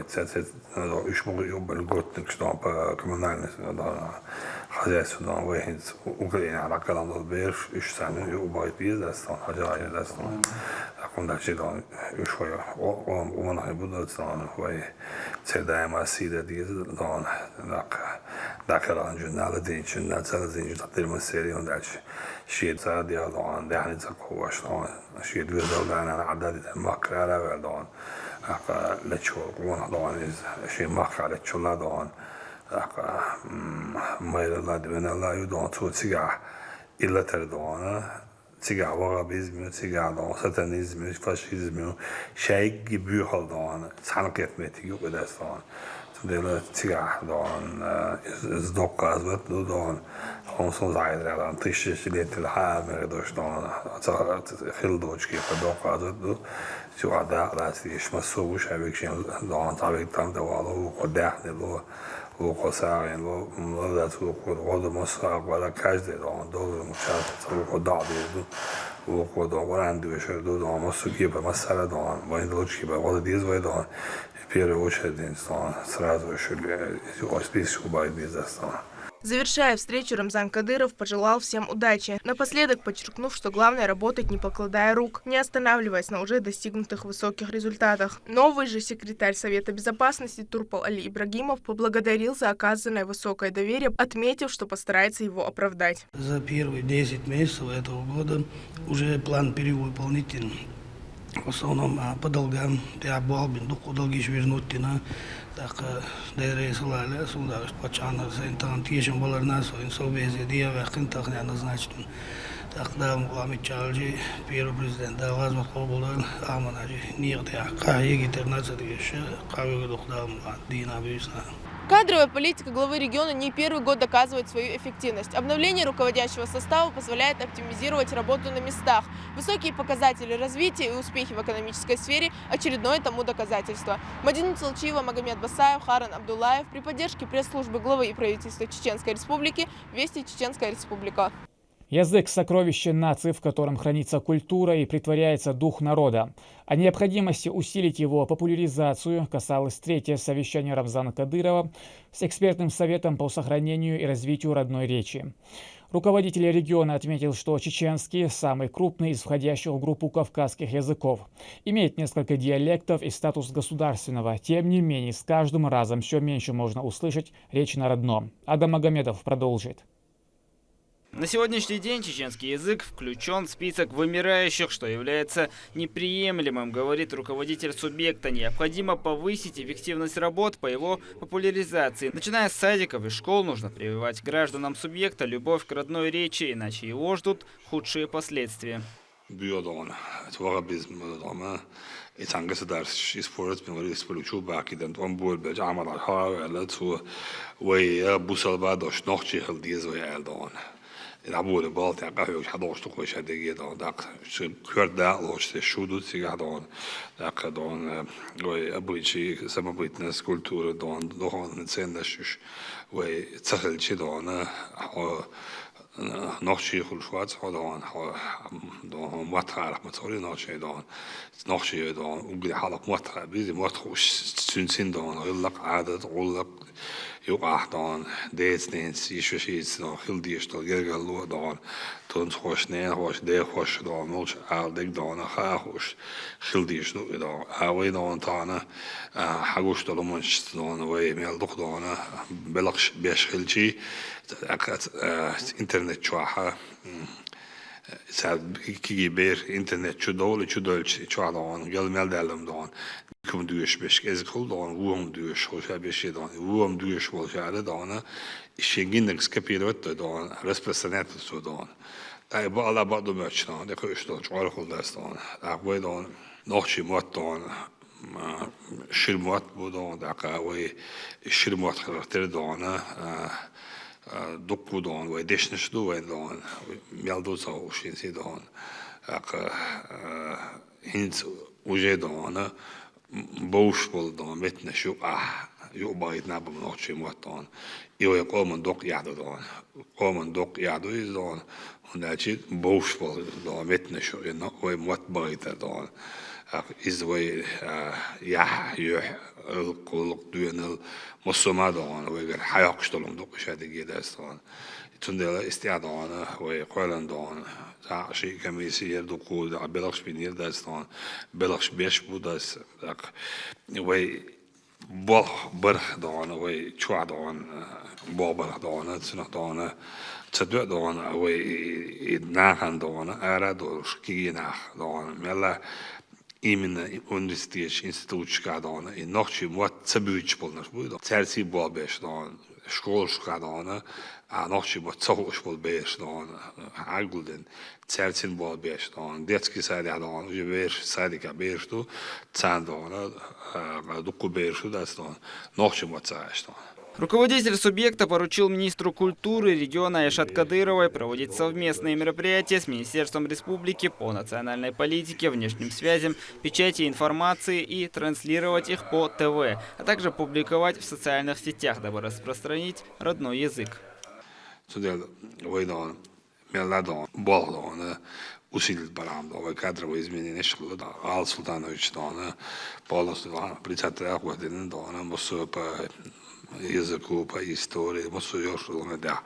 цецет льготник что по коммунальной хозяйству дон, выехать Украина, ракалам дон берж, ищ сами убавить бизнес дон, хозяйство дон. Дальше дон ушой он будет дон вой цедаем асида диз дон дакаран журнал динчин на целый день затырма серию дальше шит садия дон дахни закуваш дон шит визалдана عدد المقرأة دون لشو قونا دون شيء مقرأ لشو لا دون ما يلا دون الله يدون تو تيجا إلا تردون تيجا وغابيزم تيجا دون ساتانيزم فاشيزم شيء جبيو دون سانقيت متيجو قداس دون تدل تيجا دون زدوق أزبط دون خمسون زايد دون تيشش ليت الحامر دوش دون خيل دوش كيف دوق أزبط شو عدا راسيش مسوي شابك شين دون طابق تام دوالو وداخل لو وقصاين لو ملذات وقود مصاق ولا كاجد دون دول مشاهد وقدادو وقود وراندو يشدو دون مسوقي بمسألة دون وين دوش كيف ولا ديز وين دون в первую очередь сразу еще списку будет бизнес.
Завершая встречу, Рамзан Кадыров пожелал всем удачи, напоследок подчеркнув, что главное работать, не покладая рук, не останавливаясь на уже достигнутых высоких результатах. Новый же секретарь Совета Безопасности Турпал Али Ибрагимов поблагодарил за оказанное высокое доверие, отметив, что постарается его оправдать.
За первые 10 месяцев этого года уже план перевыполнителен. В основном по долгам, я балбин, долги вернуть на так дайре салаля, суда, почана, сентан, тишем баларнасо, инсобези, диава, хинтахня назначен. Так да, муами чалджи, первый президент, да, возможно, побудал, аманаджи, нет, я, каеги 13 еще, кавига духдам, дина бюсна.
Кадровая политика главы региона не первый год доказывает свою эффективность. Обновление руководящего состава позволяет оптимизировать работу на местах. Высокие показатели развития и успехи в экономической сфере – очередное тому доказательство. Мадина Цалчиева, Магомед Басаев, Харан Абдуллаев при поддержке пресс-службы главы и правительства Чеченской Республики «Вести Чеченская Республика».
Язык – сокровище нации, в котором хранится культура и притворяется дух народа. О необходимости усилить его популяризацию касалось третье совещание Рамзана Кадырова с экспертным советом по сохранению и развитию родной речи. Руководитель региона отметил, что чеченский – самый крупный из входящих в группу кавказских языков. Имеет несколько диалектов и статус государственного. Тем не менее, с каждым разом все меньше можно услышать речь на родном. Адам Магомедов продолжит.
На сегодняшний день чеченский язык включен в список вымирающих, что является неприемлемым, говорит руководитель субъекта. Необходимо повысить эффективность работ по его популяризации. Начиная с садиков и школ, нужно прививать гражданам субъекта любовь к родной речи, иначе его ждут худшие последствия.
العبور بالت قهوة حضوش تقوش هدية داك كرد داعلوش تشودو تيجا داك دون وأبوي شيء سما بيت ناس كولتور دون نتسين دشش وتسهل شيء دون nog شيء خل شوات دون مطرح مطوري nog شيء دون nog شيء دون وقدي حالك مطرح بيزي مطرح سنسين دون غلق عادة غلق يقع دون ديت نينس يشوشيت دون خل ديش دون يرجع لو دون تون خوش نين خوش دي خوش دون ملش عالدك دون خوش خل ديش دون هاوي دون تانا حقوش دون منش دون وي ميل دق دون بلقش بيش خلشي internet čuaha sad ki ber internet çudolç çuadan gel meldelim don kum düş beş ezkul don vuum düş hoşa beş don vuum düş hoşa don işingin skapirot don rasprostranjet su don ay bu ala badu möç don de köş don çuar huldas don akvay don nochi mot don şirmot bu don da kavay şirmot karakter don دكو دون ويدشنش دو وين دون ميالدو صو شين سي دون هنت وجه دون بوش بول دون متنا شو يو بايد نابم نوتشي موت دون يو يقوم دوك يعدو دون قوم دوك يعدو دون ونأتي بوش بول دون متنا شو ينو وي موت بايد دون is way القلق دون المصومات دون ويقول حياق شتلهم دوق شهادة جيدة استوان تندل استعدانا ويقولن دون شيء كميسير دوقود بلغش بنير داستان بلغش بيش بوداس وي برخ دون وي شوع دون برخ دون سنة دون تصدق دون وي ناخن دون أراد شكي ناخ دون ملا إيمن universitets instituutskadana in nachtje wat sabuitspolners بود ترتیب با بهش دان شکولskadana a nachtje wat zospol bes dan agulden ترتیب با بهش دان детский садик دان уже беш садика беш ту цандана дуку беш дастан наchtje wat цаштан.
Руководитель субъекта поручил министру культуры региона Айшат Кадыровой проводить совместные мероприятия с Министерством республики по национальной политике, внешним связям, печати информации и транслировать их по ТВ, а также публиковать в социальных сетях, дабы распространить родной язык.
Усилит барам, кадровые изменения школы, Ал Султанович, полностью председатель Ахватин, языку, по истории, мусу ёшел, да,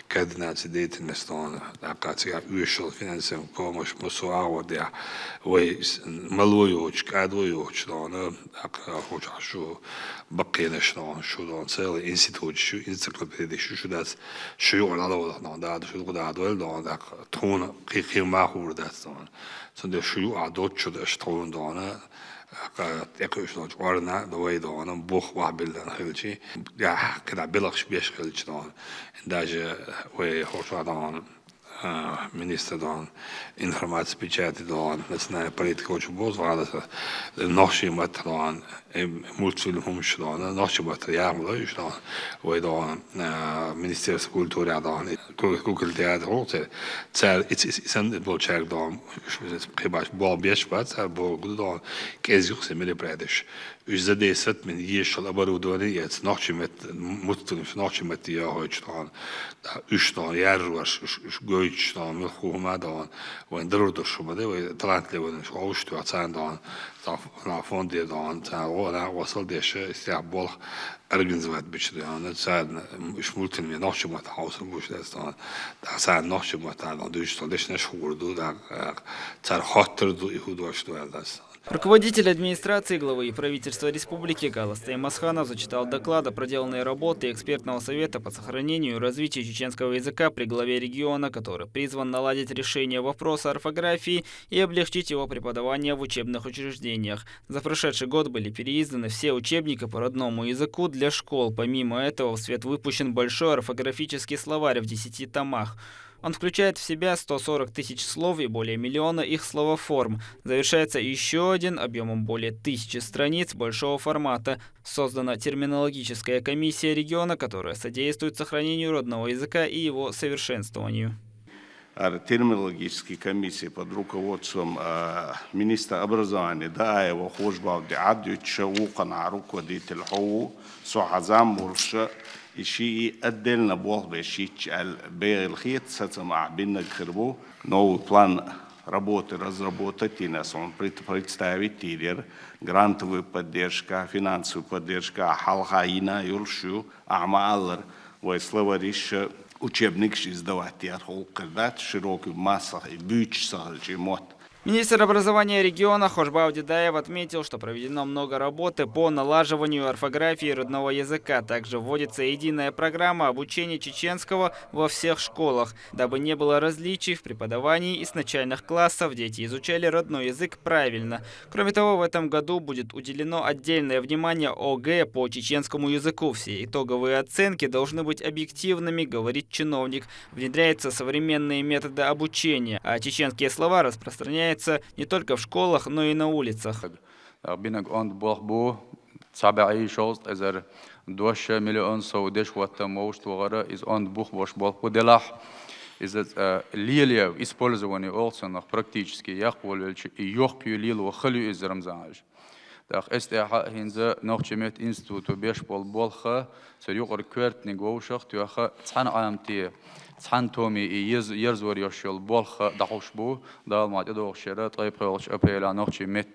координации деятельности, да, как вышел финансовую помощь, мусу ау, да, вой малую уч, кадвую уч, да, хочу бакины, что целый институт, энциклопедия, что да, что да, что да, да, трон, какие махур, да, что что адот, что да, يكوش نوش وارنا دوي دوانا بوخ وابلن خلشي يا كده بلغش بيش خلش دوانا داجة وي خوشوا دوانا minister dan informatie pečati dan nacionalne politike hoću bozvada se naši materijan multfilmumš dan naši materijan dan ovaj dan ministerstvo kulture dan kulturteater hoće cel sen bolčak dan pribaš bol bješpat cel bol dan kezjuk se mili predeš za 10 min ješal оборудование naši multfilm naši materijan hoće dan dan jarruas goich dan milchuma dan وين درودر شو بدي وطلعت لي وين شو عوشت وعطان دان نعفون دي دان تعال وصل ديش استعبال أرجنزوات بيش دان ساعد مش ممكن من نحش ما تحاوس مش دان ساعد نحش ما تعال دوش تلش نشور دو ده تر خاطر دو يهود واش دو دست
Руководитель администрации главы и правительства республики Галастай Масханов зачитал доклад о проделанной работе экспертного совета по сохранению и развитию чеченского языка при главе региона, который призван наладить решение вопроса орфографии и облегчить его преподавание в учебных учреждениях. За прошедший год были переизданы все учебники по родному языку для школ. Помимо этого, в свет выпущен большой орфографический словарь в 10 томах. Он включает в себя 140 тысяч слов и более миллиона их словоформ. Завершается еще один объемом более 1000 страниц большого формата. Создана терминологическая комиссия региона, которая содействует сохранению родного языка и его совершенствованию.
Терминологические комиссии под руководством министра образования Даева Хожбавди Адюча Укана руководитель ХОУ Сухазам Бурша Ищи отдельно бог бешич аль бейлхит сацама биннак хербу новый план работы разработать и нас он представить тилер грантовая поддержка, финансовая поддержка, халхаина юлшу амалр словариш учебник издавать я холкадат широкий масса и бюч сахальчимот.
Министр образования региона Хожбав Дедаев отметил, что проведено много работы по налаживанию орфографии родного языка. Также вводится единая программа обучения чеченского во всех школах, дабы не было различий в преподавании и с начальных классов дети изучали родной язык правильно. Кроме того, в этом году будет уделено отдельное внимание ОГЭ по чеченскому языку. Все итоговые оценки должны быть объективными, говорит чиновник. Внедряются современные методы обучения, а чеченские слова распространяются не только в школах, но и на улицах.
Цантоми и ерзвор ёшел болха дахушбу дал мать дохшера طيب خلش أبيلا نخشي مت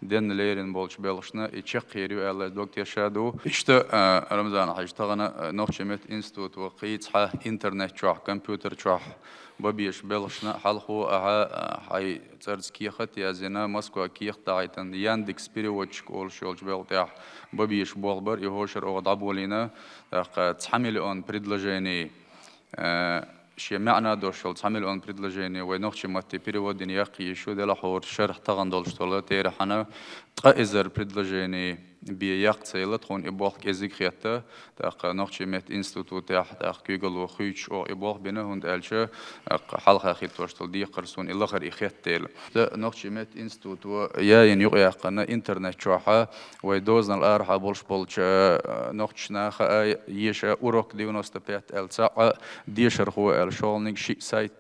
دين ليرين بولش بلشنا يشقيرو الله دكتور شادو إشتا رمضان حيشتغلنا نخشي مت إنستوت وقيت ح إنترنت شرح كمبيوتر شرح ببيش بلشنا حلخو هاي ترز كيخت يا زنا مسكو كيخ تاعتن ياندكس بيروتش كول شولش بلتاح ببيش بولبر يهوشر أغضبولينا تحمل أن предложений شيء معنا دوشل تعمل أن предложение ونخشى متى переводين يقي еще دلا حور شرح تغن دولشتولا تيرحنا تقإزر предложение بيق سيلت خون إبوخ كزيك خياطة تأخ نخشى مت إنستيتوت تأخ كيجل وخيش أو إبوخ بينه هند ألشة حلقة خيط توشتل دي قرصون إلا خير إخياتيل نخشى مت إنستيتوت يا ينيق قنا إنترنت شوحة ويدوزنا الأرحى بولش بولش نخشنا خا يشة أوروك 95 الساعة ديشر هو الشغلنيك شيء سايت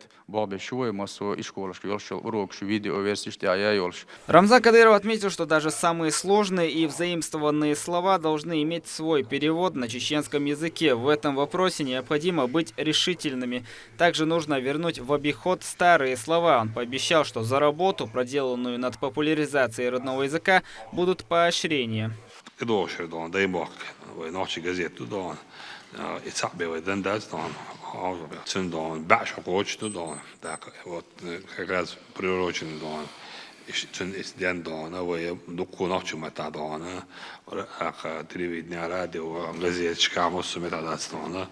Рамзан Кадыров отметил, что даже самые сложные и взаимствованные слова должны иметь свой перевод на чеченском языке. В этом вопросе необходимо быть решительными. Также нужно вернуть в обиход старые слова. Он пообещал, что за работу, проделанную над популяризацией родного языка, будут поощрения.
Цендон, башокочно дон, так вот как раз приурочен дон. Из день дона, вы дуку ночью метадона, телевидение, радио, газетчика, муссу метадастона,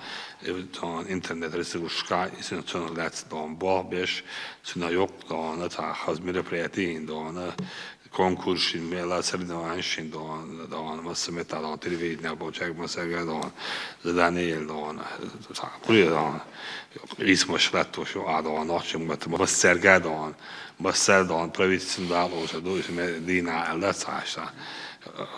интернет ресурска, и сенсорный лец дон, бобеш, синайок дона, та хаз мероприятий дона. Конкурсы, мела соревнования, дон, масса метадон, телевидение, бочек, масса гадон, задание дон, куридон, рисма шлату, шо адон, ночью масса гадон. بسردان правительством дало до дина лацаша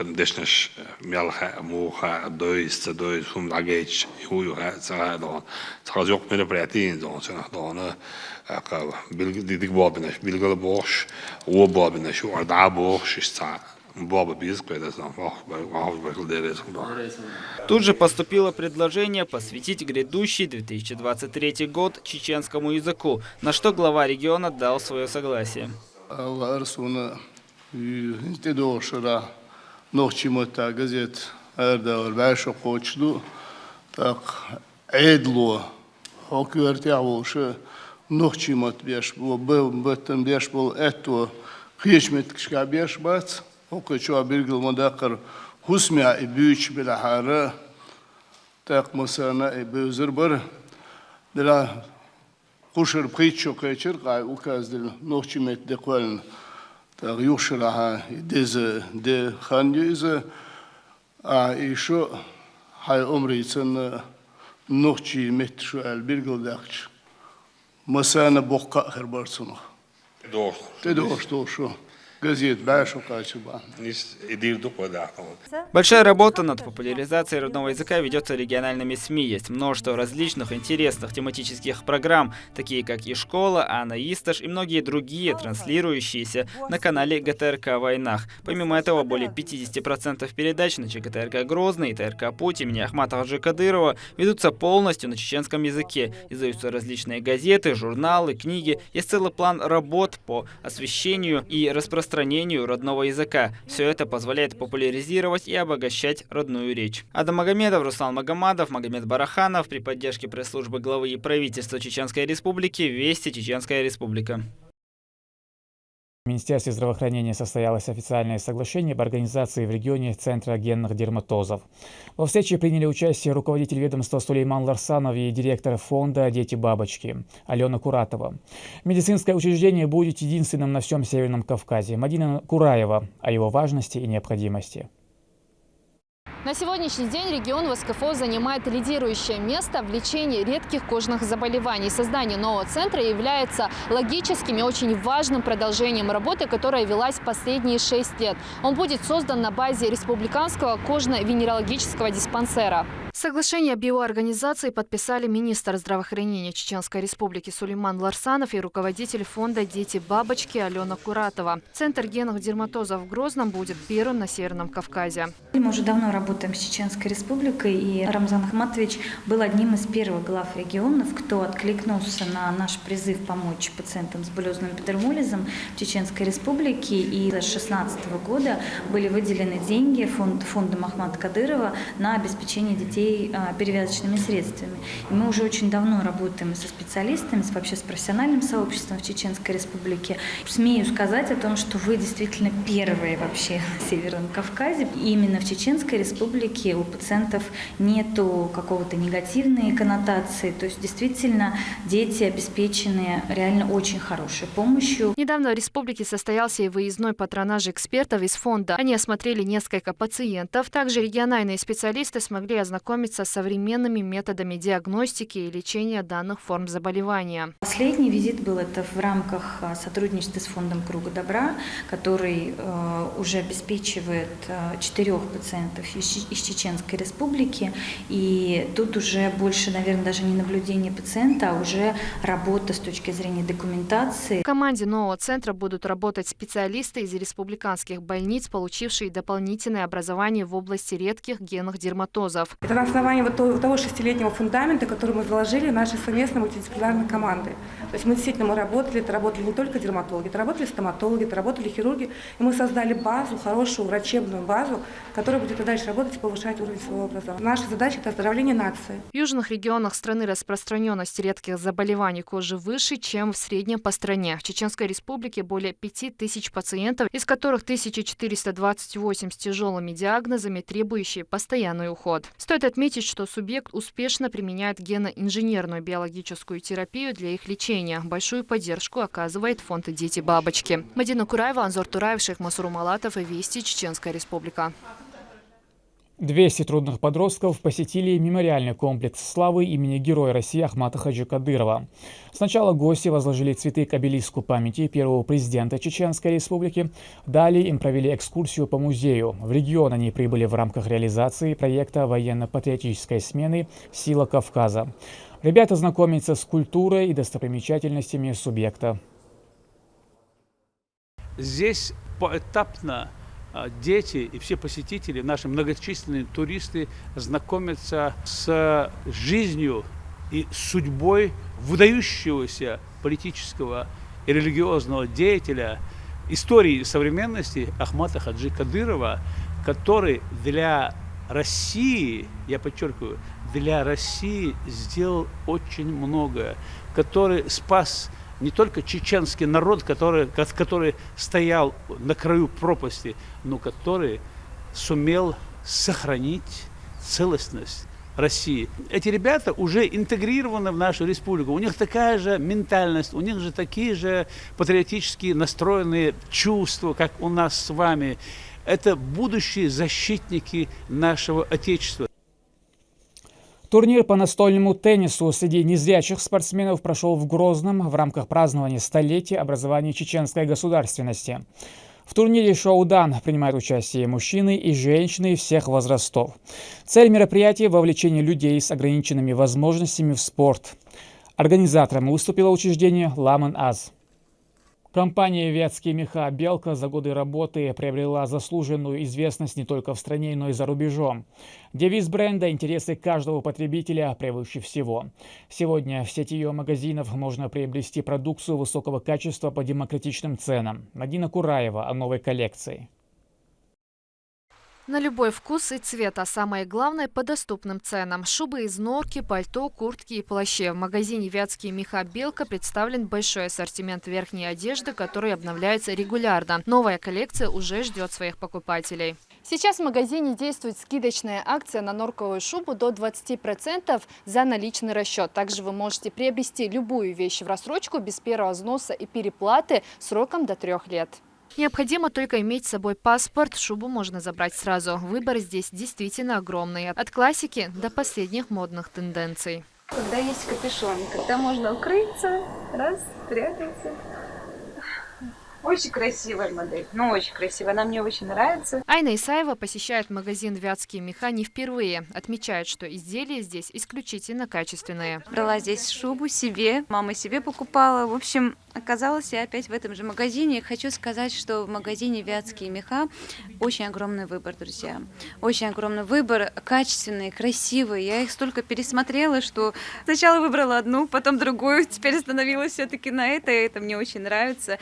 дешнеш мелха муха доист хум лагеч юха цаадон цаазок мероприятий дон цаадон билдик бабнеш билгал бош о бабнеш орда бош ста
Тут же поступило предложение посвятить грядущий 2023 год чеченскому языку, на что глава региона дал свое согласие.
خيشمت كشكابيش بات وكشوا بيرجل مداقر هسمع إبيش بالحارة تاق مسانا إبوزر بر دلا قشر بخيتشو كيشر قاي وكاز دل نوشمت دقوالن تاق يوشرها دز د خانيز إيشو هاي عمري سن نوشي مت شو البيرجل داقش مسانا بوقا خربار سنو تدوش شو газет башу качеба.
Большая работа над популяризацией родного языка ведется региональными СМИ. Есть множество различных интересных тематических программ, такие как «И школа», «Анна Исташ» и многие другие, транслирующиеся на канале ГТРК «Войнах». Помимо этого, более 50% передач на ЧГТРК «Грозный» и ТРК «Путь» имени Ахмата Хаджи Кадырова ведутся полностью на чеченском языке. Издаются различные газеты, журналы, книги. Есть целый план работ по освещению и распространению родного языка. Все это позволяет популяризировать и обогащать родную речь. Адам Магомедов, Руслан Магомадов, Магомед Бараханов при поддержке пресс-службы главы и правительства Чеченской Республики «Вести Чеченская Республика».
В Министерстве здравоохранения состоялось официальное соглашение об организации в регионе Центра генных дерматозов. Во встрече приняли участие руководитель ведомства Сулейман Ларсанов и директор фонда «Дети-бабочки» Алена Куратова. Медицинское учреждение будет единственным на всем Северном Кавказе. Мадина Кураева о его важности и необходимости.
На сегодняшний день регион в СКФО занимает лидирующее место в лечении редких кожных заболеваний. Создание нового центра является логическим и очень важным продолжением работы, которая велась последние 6 лет. Он будет создан на базе Республиканского кожно-венерологического диспансера. Соглашение об его организации подписали министр здравоохранения Чеченской Республики Сулейман Ларсанов и руководитель фонда «Дети-бабочки» Алена Куратова. Центр генных дерматозов в Грозном будет первым на Северном Кавказе.
Мы уже давно работаем с Чеченской Республикой, и Рамзан Ахматович был одним из первых глав регионов, кто откликнулся на наш призыв помочь пациентам с булезным эпидермолизом в Чеченской Республике. И с 2016 года были выделены деньги фондом Ахмата Кадырова на обеспечение детей перевязочными средствами. И мы уже очень давно работаем со специалистами, вообще с профессиональным сообществом в Чеченской Республике. Смею сказать о том, что вы действительно первые вообще на Северном Кавказе. И именно в Чеченской Республике у пациентов нету какого-то негативной коннотации. То есть действительно дети обеспечены реально очень хорошей помощью.
Недавно в республике состоялся и выездной патронаж экспертов из фонда. Они осмотрели несколько пациентов. Также региональные специалисты смогли ознакомиться с современными методами диагностики и лечения данных форм заболевания.
Последний визит был это в рамках сотрудничества с фондом Круга Добра, который уже обеспечивает 4 пациентов из Чеченской Республики. И тут уже больше, наверное, даже не наблюдение пациента, а уже работа с точки зрения документации.
В команде нового центра будут работать специалисты из республиканских больниц, получившие дополнительное образование в области редких генных дерматозов.
Это на основании вот того 6-летнего фундамента, который мы заложили в наши совместные мультидисциплинарные команды. То есть мы действительно это работали не только дерматологи, это работали стоматологи, это работали хирурги. И мы создали базу, хорошую врачебную базу, которая будет и дальше работать и повышать уровень своего образования. Наша задача – это оздоровление нации.
В южных регионах страны распространенность редких заболеваний кожи выше, чем в среднем по стране. В Чеченской Республике более 5000 пациентов, из которых 1428 с тяжелыми диагнозами, требующие постоянный уход. Стоит отметить, что субъект успешно применяет генно-инженерную биологическую терапию для их лечения. Большую поддержку оказывает фонд «Дети-бабочки». Мадина Кураева, Анзор Тураев, Шейх Масур Малатов и Вести Чеченская Республика.
200 трудных подростков посетили мемориальный комплекс славы имени Героя России Ахмата Хаджи Кадырова. Сначала гости возложили цветы к обелиску памяти первого президента Чеченской Республики. Далее им провели экскурсию по музею. В регион они прибыли в рамках реализации проекта военно-патриотической смены «Сила Кавказа». Ребята знакомятся с культурой и достопримечательностями субъекта.
Здесь поэтапно дети и все посетители, наши многочисленные туристы, знакомятся с жизнью и судьбой выдающегося политического и религиозного деятеля истории современности Ахмата Хаджи Кадырова, который для России, я подчеркиваю, для России сделал очень многое, который спас не только чеченский народ, который стоял на краю пропасти, но который сумел сохранить целостность России. Эти ребята уже интегрированы в нашу республику. У них такая же ментальность, у них же такие же патриотически настроенные чувства, как у нас с вами. Это будущие защитники нашего Отечества.
Турнир по настольному теннису среди незрячих спортсменов прошел в Грозном в рамках празднования столетия образования чеченской государственности. В турнире «Шоу-дан» принимают участие мужчины и женщины всех возрастов. Цель мероприятия – вовлечение людей с ограниченными возможностями в спорт. Организатором выступило учреждение «Ламан Аз». Компания «Вятские меха Белка» за годы работы приобрела заслуженную известность не только в стране, но и за рубежом. Девиз бренда «Интересы каждого потребителя превыше всего». Сегодня в сети ее магазинов можно приобрести продукцию высокого качества по демократичным ценам. Мадина Кураева о новой коллекции.
На любой вкус и цвет, а самое главное – по доступным ценам. Шубы из норки, пальто, куртки и плащи. В магазине «Вятские меха Белка» представлен большой ассортимент верхней одежды, который обновляется регулярно. Новая коллекция уже ждет своих покупателей. Сейчас в магазине действует скидочная акция на норковую шубу до 20% за наличный расчет. Также вы можете приобрести любую вещь в рассрочку без первого взноса и переплаты сроком до 3 лет. Необходимо только иметь с собой паспорт, шубу можно забрать сразу. Выбор здесь действительно огромный. От классики до последних модных тенденций.
Когда есть капюшон, когда можно укрыться, раз, прятаться. Очень красивая модель, очень красивая, она мне очень нравится.
Айна Исаева посещает магазин «Вятские меха» не впервые. Отмечает, что изделия здесь исключительно качественные.
Брала здесь шубу себе, мама себе покупала. В общем, оказалась я опять в этом же магазине. Хочу сказать, что в магазине «Вятские меха» очень огромный выбор, друзья. Очень огромный выбор, качественные, красивые. Я их столько пересмотрела, что сначала выбрала одну, потом другую. Теперь остановилась все-таки на этой. Это мне очень нравится.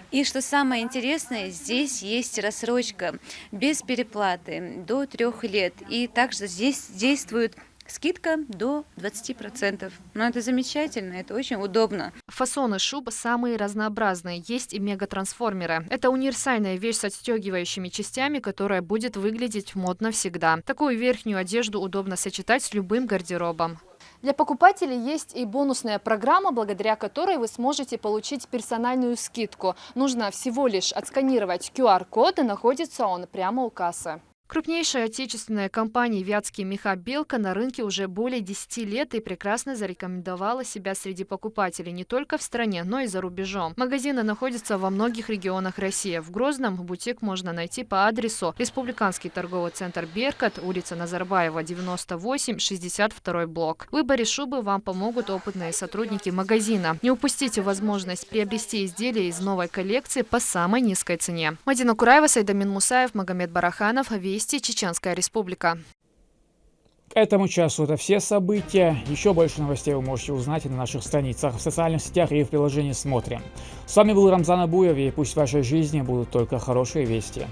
И что самое интересное, здесь есть рассрочка без переплаты до 3 лет. И также здесь действует скидка до 20%. Но это замечательно, это очень удобно.
Фасоны шуб самые разнообразные. Есть и мегатрансформеры. Это универсальная вещь с отстегивающими частями, которая будет выглядеть модно всегда. Такую верхнюю одежду удобно сочетать с любым гардеробом. Для покупателей есть и бонусная программа, благодаря которой вы сможете получить персональную скидку. Нужно всего лишь отсканировать QR-код, и находится он прямо у кассы. Крупнейшая отечественная компания «Вятские меха Белка» на рынке уже более 10 лет и прекрасно зарекомендовала себя среди покупателей не только в стране, но и за рубежом. Магазины находятся во многих регионах России. В Грозном бутик можно найти по адресу: Республиканский торговый центр «Беркат», улица Назарбаева, 98, 62 блок. В выборе шубы вам помогут опытные сотрудники магазина. Не упустите возможность приобрести изделия из новой коллекции по самой низкой цене. Мадина Кураева, Сайдамин Мусаев, Магомед Бараханов, Вести, Чеченская Республика.
К этому часу это все события. Еще больше новостей вы можете узнать на наших страницах, в социальных сетях и в приложении «Смотрим». С вами был Рамзан Абуев, и пусть в вашей жизни будут только хорошие вести.